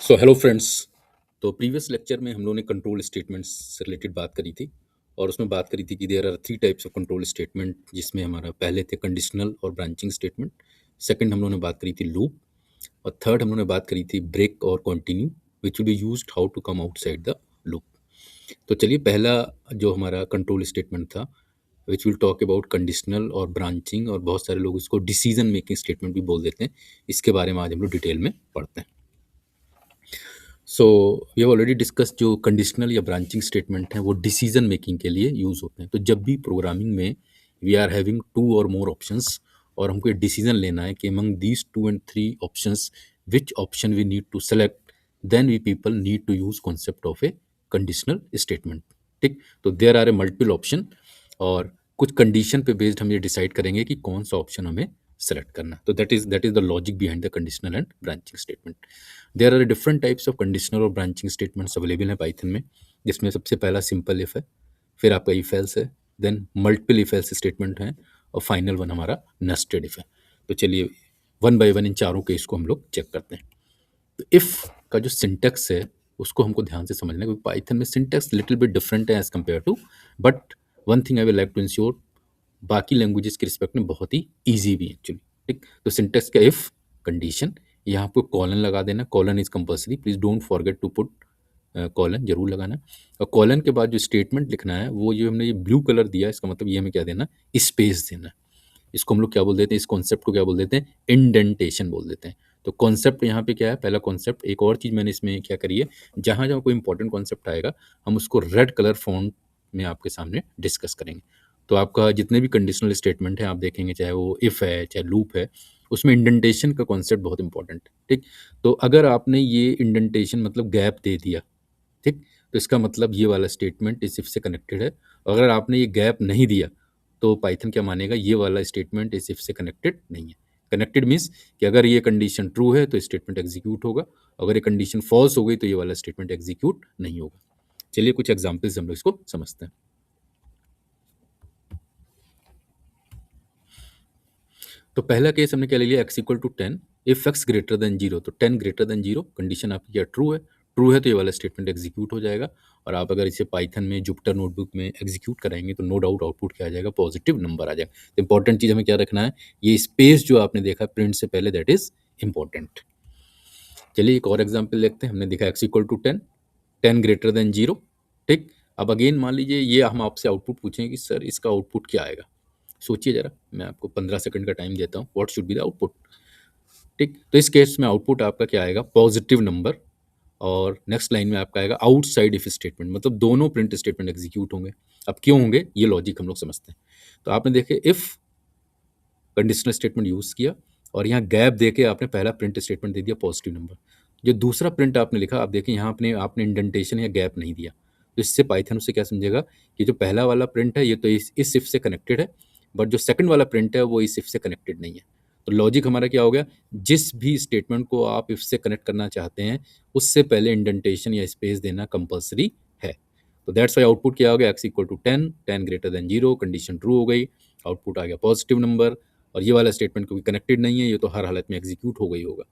So hello friends. तो previous lecture में हम लोगों ने कंट्रोल स्टेटमेंट्स से रिलेटेड बात करी थी और उसमें बात करी थी कि there are three types of control statement, जिसमें हमारा पहले थे कंडीशनल और ब्रांचिंग स्टेटमेंट। सेकंड हम लोगों ने बात करी थी लूप। और थर्ड हम लोगों ने बात करी थी ब्रेक और continue, which will be used how to come outside the loop. तो चलिए, पहला जो हमारा कंट्रोल स्टेटमेंट था which will talk about conditional और ब्रांचिंग, और बहुत सारे लोग इसको डिसीजन मेकिंग स्टेटमेंट भी बोल देते हैं। इसके बारे में आज हम लोग डिटेल में पढ़ते हैं। So we have already discuss, जो कंडीशनल या ब्रांचिंग स्टेटमेंट हैं वो डिसीजन मेकिंग के लिए यूज़ होते हैं। तो जब भी प्रोग्रामिंग में वी आर हैविंग टू और मोर ऑप्शंस और हमको एक डिसीजन लेना है कि among these two and three options which option we need to select, then we people need to use concept of a conditional statement. ठीक, तो there are a multiple option और कुछ कंडीशन पे बेस्ड हम ये डिसाइड करेंगे कि कौन सा ऑप्शन हमें सेलेक्ट करना। तो that is the logic behind the conditional and branching statement. There are different types of conditional और ब्रांचिंग स्टेटमेंट्स अवेलेबल हैं पाइथन में, जिसमें सबसे पहला सिंपल इफ है, फिर आपका इफ एल्स है, then multiple if else statement है, और फाइनल वन हमारा नेस्टेड इफ है। तो चलिए, वन बाय वन इन चारों केस को हम लोग चेक करते हैं। तो इफ का जो सिंटेक्स है उसको हमको ध्यान से समझना है, क्योंकि पाइथन में सिंटेक्स लिटिल बिट डिफरेंट है as compare to, but one thing I will like to ensure, बाकी लैंग्वेजेस के रिस्पेक्ट में बहुत ही ईजी भी है एक्चुअली। ठीक, तो सिंटेक्स का इफ कंडीशन, यहाँ आपको कॉलन लगा देना। Colon is compulsory, please don't forget to put colon, जरूर लगाना। और कॉलन के बाद जो स्टेटमेंट लिखना है, वो जो हमने ये ब्लू कलर दिया, इसका मतलब ये हमें क्या देना, स्पेस देना। इसको हम लोग क्या बोल देते हैं, इस कॉन्सेप्ट को क्या बोल देते हैं, इंडेंटेशन बोल देते हैं। तो कॉन्सेप्ट यहाँ पे क्या है, पहला कॉन्सेप्ट। एक और चीज़ मैंने इसमें क्या करी है, जहाँ जहाँ कोई इंपॉर्टेंट कॉन्सेप्ट आएगा हम उसको रेड कलर फॉन्ट में आपके सामने डिस्कस करेंगे। तो आपका जितने भी कंडीशनल स्टेटमेंट हैं आप देखेंगे, चाहे वो इफ़ है चाहे लूप है, उसमें इंडेंटेशन का कॉन्सेप्ट बहुत इंपॉर्टेंट है। ठीक, तो अगर आपने ये इंडेंटेशन मतलब गैप दे दिया, ठीक, तो इसका मतलब ये वाला स्टेटमेंट इस इफ से कनेक्टेड है। अगर आपने ये गैप नहीं दिया तो पाइथन क्या मानेगा, ये वाला स्टेटमेंट इस इफ से कनेक्टेड नहीं है। कनेक्टेड मीन्स कि अगर ये कंडीशन ट्रू है तो स्टेटमेंट एग्जीक्यूट होगा, अगर ये कंडीशन फॉल्स हो गई तो ये वाला स्टेटमेंट एग्जीक्यूट नहीं होगा। चलिए कुछ एग्जाम्पल्स हम लोग इसको समझते हैं। तो पहला केस हमने क्या ले लिया, x equal to 10, if x greater than 0। तो 10 ग्रेटर देन 0 कंडीशन आपकी क्या ट्रू है। ट्रू है तो ये वाला स्टेटमेंट एग्जीक्यूट हो जाएगा। और आप अगर इसे पाइथन में जुपिटर नोटबुक में एग्जीक्यूट कराएंगे तो नो डाउट आउटपुट क्या आ जाएगा, पॉजिटिव नंबर आ जाएगा। तो इंपॉर्टेंट चीज़ हमें क्या रखना है, ये स्पेस जो आपने देखा प्रिंट से पहले, दैट इज इंपॉर्टेंट। चलिए एक और एग्जाम्पल देखते हैं। हमने देखा x equal to 10, 10 greater than 0। ठीक, अब अगेन मान लीजिए ये हम आपसे आउटपुट पूछें कि सर इसका आउटपुट क्या आएगा। सोचिए जरा, मैं आपको 15 सेकंड का टाइम देता हूँ। What should be the output. ठीक, तो इस केस में आउटपुट आपका क्या आएगा, पॉजिटिव नंबर। और नेक्स्ट लाइन में आपका आएगा आउटसाइड इफ स्टेटमेंट, मतलब दोनों प्रिंट स्टेटमेंट एग्जीक्यूट होंगे। अब क्यों होंगे, ये लॉजिक हम लोग समझते हैं। तो आपने देखे इफ कंडीशनल स्टेटमेंट यूज किया और यहाँ गैप दे के आपने पहला प्रिंट स्टेटमेंट दे दिया पॉजिटिव नंबर। जो दूसरा प्रिंट आपने लिखा, आप देखें यहाँ आपने आपने इंडेंटेशन या गैप नहीं दिया। तो इससे पाइथन उससे क्या समझेगा कि जो पहला वाला प्रिंट है ये तो इस इफ से कनेक्टेड है, बट जो सेकंड वाला प्रिंट है वो इस इफ से कनेक्टेड नहीं है। तो लॉजिक हमारा क्या हो गया, जिस भी स्टेटमेंट को आप इफ से कनेक्ट करना चाहते हैं उससे पहले इंडेंटेशन या स्पेस देना कंपल्सरी है। तो दैट्स वाई आउटपुट क्या हो गया, x equal to 10, 10 greater than 0, condition true हो गई, आउटपुट आ गया पॉजिटिव नंबर। और ये वाला स्टेटमेंट क्योंकि कनेक्टेड नहीं है, ये तो हर हालत में एग्जीक्यूट हो गई होगा।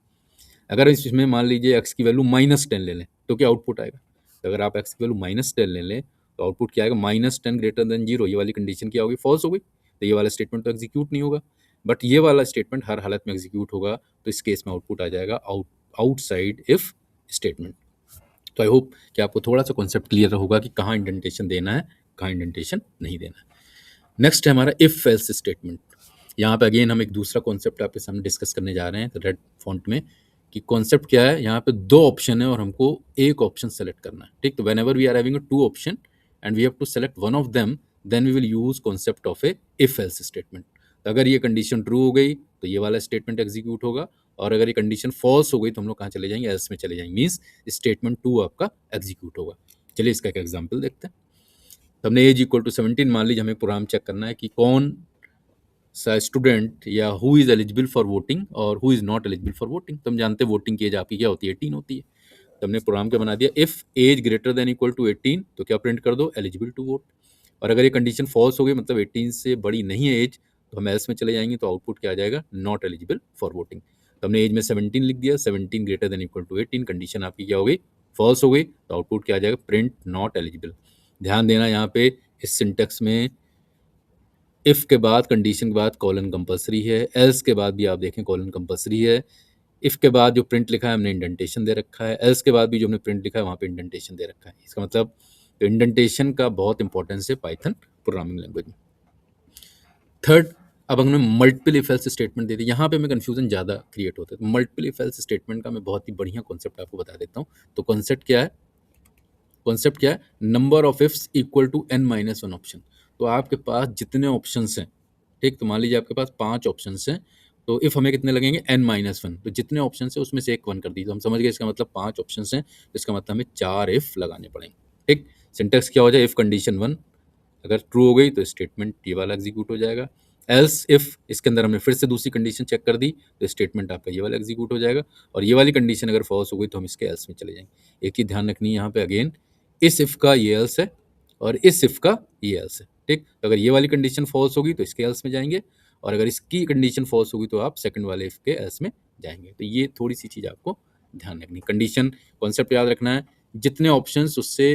अगर इसमें मान लीजिए एक्स की वैल्यू -10 ले लें तो क्या आउटपुट आएगा। तो अगर आप एक्स की वैल्यू -10 ले लें तो आउटपुट क्या आएगा, -10 ग्रेटर देन 0। ये वाली कंडीशन क्या होगी, फॉल्स हो गई, तो ये वाला स्टेटमेंट तो एग्जीक्यूट नहीं होगा। बट ये वाला स्टेटमेंट हर हालत में एग्जीक्यूट होगा, तो इस केस में आउटपुट आ जाएगा आउटसाइड इफ स्टेटमेंट। तो आई होप कि आपको थोड़ा सा कॉन्सेप्ट क्लियर होगा कि कहाँ इंडेंटेशन देना है, कहाँ इंडेंटेशन नहीं देना है। नेक्स्ट है हमारा इफ एल्स स्टेटमेंट। यहाँ पे अगेन हम एक दूसरा कॉन्सेप्ट आपके सामने डिस्कस करने जा रहे हैं, तो रेड फॉन्ट में, कि कॉन्सेप्ट क्या है। यहाँ पे दो ऑप्शन है और हमको एक ऑप्शन सेलेक्ट करना है। ठीक, तो whenever we are having two option and we have to select one of them, then we will use concept of a if else statement. तो अगर ये कंडीशन ट्रू हो गई तो ये वाला स्टेटमेंट एग्जीक्यूट होगा, और अगर ये कंडीशन फॉल्स हो गई तो हम लोग कहाँ चले जाएंगे, एल्स में चले जाएंगे, मीन्स स्टेटमेंट 2 आपका एग्जीक्यूट होगा। चलिए इसका एक एग्जाम्पल देखते हैं। तो हमने एज इक्वल टू 17 मान लीजिए, हमें प्रोग्राम चेक करना है कि कौन सा स्टूडेंट या who is eligible for voting और who is not eligible for voting. तो हम जानते हैं वोटिंग की एज आपकी क्या होती है, 18 होती है। तो हमने प्रोग्राम क्या बना दिया, if age greater than equal to 18, तो क्या प्रिंट कर दो, एलिजिबल टू वोट। और अगर ये कंडीशन फॉल्स हो गई, मतलब 18 से बड़ी नहीं है एज, तो हम एल्स में चले जाएंगे, तो आउटपुट क्या आ जाएगा, नॉट एलिजिबल फॉर वोटिंग। तो हमने एज में 17 लिख दिया, 17 greater than equal to 18, condition आपकी क्या हो गई, फॉल्स हो गई, तो आउटपुट क्या आ जाएगा, प्रिंट नॉट एलिजिबल। ध्यान देना यहाँ पे इस सिंटेक्स में इफ के बाद कंडीशन के बाद कॉलन कंपलसरी है, एल्स के बाद भी आप देखें कॉलन कंपलसरी है, इफ के बाद जो प्रिंट लिखा है हमने इंडेंटेशन दे रखा है, एल्स के बाद भी जो हमने प्रिंट लिखा है वहाँ पे इंडेंटेशन दे रखा है। इसका मतलब इंडेंटेशन का बहुत इंपॉर्टेंस है पाइथन प्रोग्रामिंग लैंग्वेज में। थर्ड, अब हमने मल्टीपल इफ एल्स स्टेटमेंट दे दी, यहाँ पे हमें कन्फ्यूजन ज़्यादा क्रिएट होता है। तो मल्टीपल इफ एल्स स्टेटमेंट का मैं बहुत ही बढ़िया कॉन्सेप्ट आपको बता देता हूँ। तो कॉन्सेप्ट क्या है, कॉन्सेप्ट क्या है, number of ifs equal to n minus one option. तो आपके पास जितने ऑप्शंस हैं, ठीक, तो मान लीजिए आपके पास 5 ऑप्शंस हैं, तो इफ हमें कितने लगेंगे, n माइनस वन, तो जितने ऑप्शन हैं उसमें से एक 1 कर दीजिए। तो हम समझ गए इसका मतलब 5 ऑप्शंस हैं, तो इसका मतलब हमें 4 इफ लगाने पड़ेंगे। ठीक, सिंटेक्स क्या हो जाए, इफ कंडीशन 1 अगर ट्रू हो गई तो स्टेटमेंट ये वाला एग्जीक्यूट हो जाएगा। एल्स इफ, इसके अंदर हमने फिर से दूसरी कंडीशन चेक कर दी, तो स्टेटमेंट आपका ये वाला एग्जीक्यूट हो जाएगा। और ये वाली कंडीशन अगर फॉल्स हो गई तो हम इसके एल्स में चले जाएंगे। एक चीज़ ध्यान रखनी है यहाँ पे, अगेन इस इफ का ये एल्स है और इस इफ का ये एल्स है। ठीक, तो अगर ये वाली कंडीशन फॉल्स होगी तो इसके एल्स में जाएंगे, और अगर इसकी कंडीशन फॉल्स होगी तो आप सेकंड वाले इफ के एल्स में जाएंगे। तो ये थोड़ी सी चीज़ आपको ध्यान रखनी, कंडीशन कॉन्सेप्ट याद रखना है, जितने ऑप्शंस उससे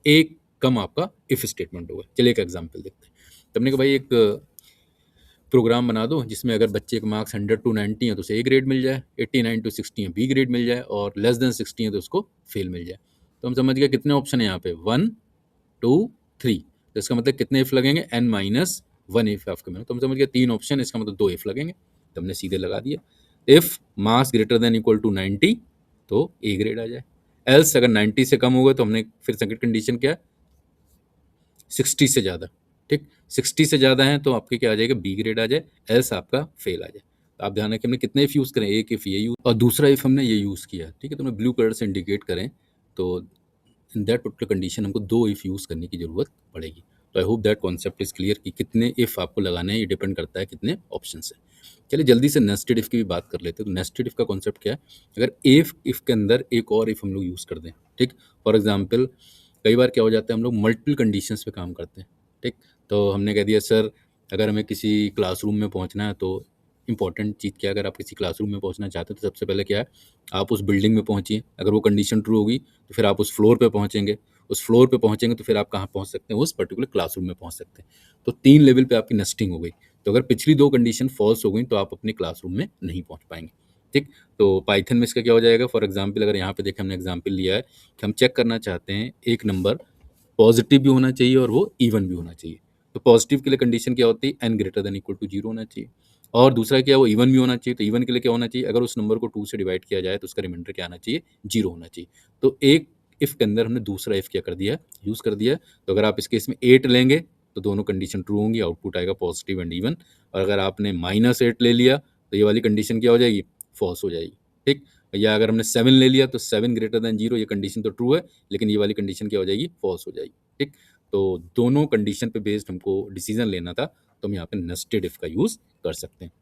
एक कम आपका इफ स्टेटमेंट होगा। चलिए एक एग्जांपल देखते हैं। तो हमने कहा भाई एक प्रोग्राम बना दो जिसमें अगर बच्चे के मार्क्स 100 to 90 हैं तो उसे ए ग्रेड मिल जाए, 89 to 60 हैं बी ग्रेड मिल जाए, और लेस देन 60 हैं तो उसको फेल मिल जाए। तो हम समझ गए कितने ऑप्शन है यहाँ पे, 1 2 3। तो इसका मतलब कितने इफ लगेंगे, n माइनस वन इफ आपके में। तो हम समझ गए 3 ऑप्शन, इसका मतलब 2 इफ लगेंगे। तो हमने सीधे लगा दिया, if marks greater than equal to 90 तो ए ग्रेड आ जाए, एल्स अगर 90 से कम होगा तो हमने फिर सेकंड कंडीशन क्या है, 60 से ज़्यादा। ठीक, 60 से ज़्यादा है तो आपके क्या आ जाएगा, बी ग्रेड आ जाए, एल्स आपका फेल आ जाए। तो आप ध्यान रखें हमने कितने इफ यूज़ करें, एक इफ ये यूज़ और दूसरा इफ हमने ये यूज़ किया। ठीक है, तो हमने ब्लू कलर से इंडिकेट करें, तो इन दैट पर्टिकुलर कंडीशन हमको 2 इफ यूज़ करने की ज़रूरत पड़ेगी। तो I hope that concept is clear कि कितने इफ आपको लगाने हैं, ये डिपेंड करता है कितने ऑप्शन है। चलिए जल्दी से नेस्टेड इफ की भी बात कर लेते हैं। तो नेस्टेड इफ का कॉन्सेप्ट क्या है, अगर इफ के अंदर एक और इफ हम लोग यूज़ कर दें। ठीक, फॉर एग्जाम्पल कई बार क्या हो जाता है, हम लोग मल्टीपल कंडीशंस पे काम करते हैं। ठीक, तो हमने कह दिया सर अगर हमें किसी क्लासरूम में पहुंचना है तो इंपॉर्टेंट चीज़ क्या है, अगर आप किसी क्लासरूम में पहुंचना चाहते हो तो सबसे पहले क्या है, आप उस बिल्डिंग में पहुंचिए। अगर वो कंडीशन ट्रू होगी तो फिर आप उस फ्लोर पे पहुंचेंगे, उस फ्लोर पे पहुंचेंगे तो फिर आप कहाँ पहुंच सकते हैं, उस पर्टिकुलर क्लासरूम में पहुंच सकते हैं। तो 3 लेवल पे आपकी नेस्टिंग हो गई। तो अगर पिछली 2 कंडीशन फॉल्स हो गई तो आप अपने क्लासरूम में नहीं पहुंच पाएंगे। ठीक, तो पाइथन में इसका क्या हो जाएगा, फॉर एग्जाम्पल अगर यहाँ पे देखें हमने एग्जाम्पल लिया है कि हम चेक करना चाहते हैं एक नंबर पॉजिटिव भी होना चाहिए और वो इवन भी होना चाहिए। तो पॉजिटिव के लिए कंडीशन क्या होती है, n greater than equal to 0 होना चाहिए, और दूसरा क्या, वो इवन भी होना चाहिए। तो इवन के लिए क्या होना चाहिए, अगर उस नंबर को 2 से डिवाइड किया जाए तो उसका रिमाइंडर क्या आना चाहिए, 0 होना चाहिए। तो एक इफ के अंदर हमने दूसरा इफ क्या कर दिया, यूज़ कर दिया। तो अगर आप इस केस में 8 लेंगे तो दोनों कंडीशन ट्रू होंगी, आउटपुट आएगा पॉजिटिव एंड इवन। और अगर आपने -8 ले लिया तो ये वाली कंडीशन क्या हो जाएगी, फॉल्स हो जाएगी। ठीक, या अगर हमने 7 ले लिया तो 7 ग्रेटर देन 0, ये कंडीशन तो ट्रू है लेकिन ये वाली कंडीशन क्या हो जाएगी, फॉल्स हो जाएगी। ठीक, तो दोनों कंडीशन पे बेस्ड हमको डिसीजन लेना था, तो हम यहाँ पे नेस्टेड इफ का यूज़ कर सकते हैं।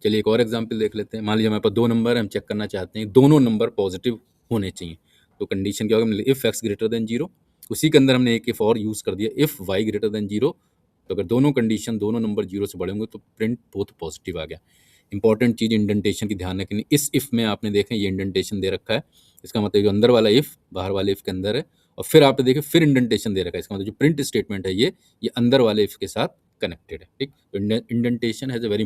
चलिए एक और एग्जांपल देख लेते हैं। मान लीजिए हमारे पास 2 नंबर है, हम चेक करना चाहते हैं दोनों नंबर पॉजिटिव होने चाहिए। तो कंडीशन क्या होगा, इफ एक्स ग्रेटर देन 0, उसी के अंदर हमने एक इफ और यूज़ कर दिया, इफ वाई ग्रेटर देन 0। तो अगर दोनों कंडीशन, दोनों नंबर 0 से बड़े होंगे तो प्रिंट बोथ पॉजिटिव आ गया। इंपॉर्टेंट चीज़ इंडेंटेशन की ध्यान रखनी, इस इफ में आपने देखें ये इंडेंटेशन दे रखा है, इसका मतलब जो अंदर वाला इफ बाहर वाले इफ के अंदर है, और फिर आपने देखें फिर इंडेंटेशन दे रखा है, इसका मतलब जो प्रिंट स्टेटमेंट है ये अंदर वाले इफ के साथ कनेक्टेड है। ठीक, इंडेंटेशन हैज़ अ वेरी